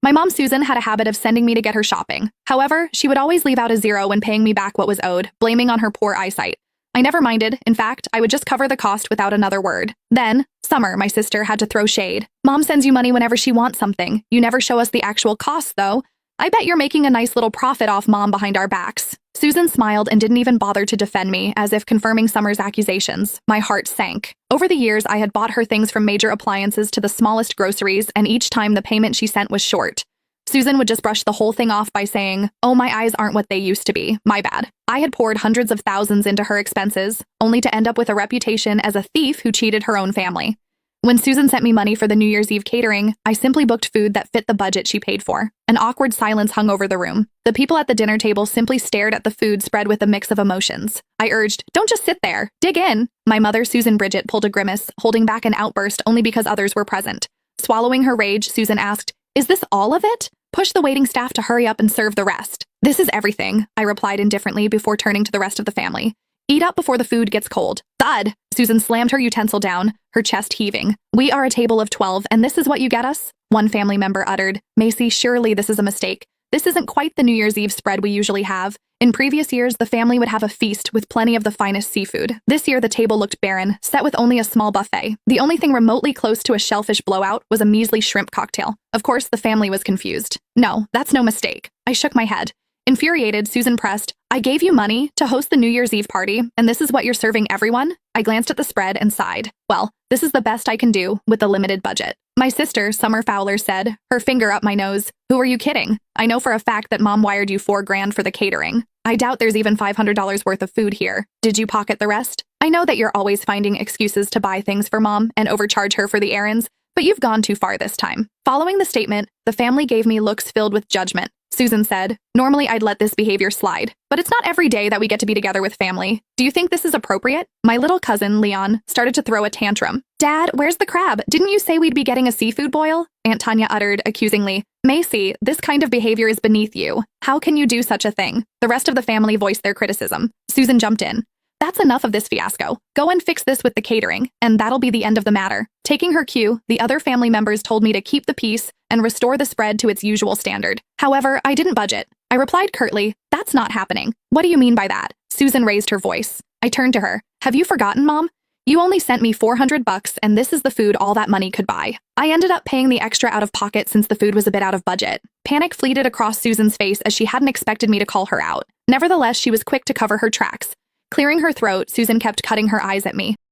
My mom, Susan, had a habit of sending me to get her shopping. However, she would always leave out a zero when paying me back what was owed, blaming on her poor eyesight. I never minded. In fact, I would just cover the cost without another word. Then, Summer, my sister, had to throw shade. Mom sends you money whenever she wants something. You never show us the actual cost, though. I bet you're making a nice little profit off Mom behind our backs. Susan smiled and didn't even bother to defend me, as if confirming Summer's accusations. My heart sank. Over the years, I had bought her things from major appliances to the smallest groceries, and each time the payment she sent was short. Susan would just brush the whole thing off by saying, "Oh, my eyes aren't what they used to be. My bad." I had poured hundreds of thousands into her expenses, only to end up with a reputation as a thief who cheated her own family. When Susan sent me money for the New Year's Eve catering, I simply booked food that fit the budget she paid for. An awkward silence hung over the room. The people at the dinner table simply stared at the food spread with a mix of emotions. I urged, "Don't just sit there. Dig in." My mother, Susan Bridget, pulled a grimace, holding back an outburst only because others were present. Swallowing her rage, Susan asked, "Is this all of it? Push the waiting staff to hurry up and serve the rest." "This is everything," I replied indifferently before turning to the rest of the family. "Eat up before the food gets cold." Thud! Susan slammed her utensil down, her chest heaving. "We are a table of 12, and this is what you get us?" One family member uttered. "Macy, surely this is a mistake. This isn't quite the New Year's Eve spread we usually have. In previous years, the family would have a feast with plenty of the finest seafood. This year, the table looked barren, set with only a small buffet. The only thing remotely close to a shellfish blowout was a measly shrimp cocktail. Of course, the family was confused. "No, that's no mistake." I shook my head. Infuriated, Susan pressed, "I gave you money to host the New Year's Eve party, and this is what you're serving everyone?" I glanced at the spread and sighed. Well, this is the best I can do with the limited budget. My sister, Summer Fowler, said, her finger up my nose, "Who are you kidding? I know for a fact that Mom wired you $4,000 for the catering. I doubt there's even $500 worth of food here. Did you pocket the rest? I know that you're always finding excuses to buy things for Mom and overcharge her for the errands, but you've gone too far this time." Following the statement, the family gave me looks filled with judgment. Susan said, "Normally I'd let this behavior slide, but it's not every day that we get to be together with family. Do you think this is appropriate?" My little cousin, Leon, started to throw a tantrum. "Dad, where's the crab? Didn't you say we'd be getting a seafood boil?" Aunt Tanya uttered accusingly. "Macy, this kind of behavior is beneath you. How can you do such a thing?" The rest of the family voiced their criticism. Susan jumped in. "That's enough of this fiasco. Go and fix this with the catering, and that'll be the end of the matter." Taking her cue, the other family members told me to keep the peace and restore the spread to its usual standard. However, I didn't budget. I replied curtly, "That's not happening." "What do you mean by that?" Susan raised her voice. I turned to her. "Have you forgotten, Mom? You only sent me $400, and this is the food all that money could buy." I ended up paying the extra out of pocket since the food was a bit out of budget. Panic fleeted across Susan's face as she hadn't expected me to call her out. Nevertheless, she was quick to cover her tracks. Clearing her throat, Susan kept cutting her eyes at me.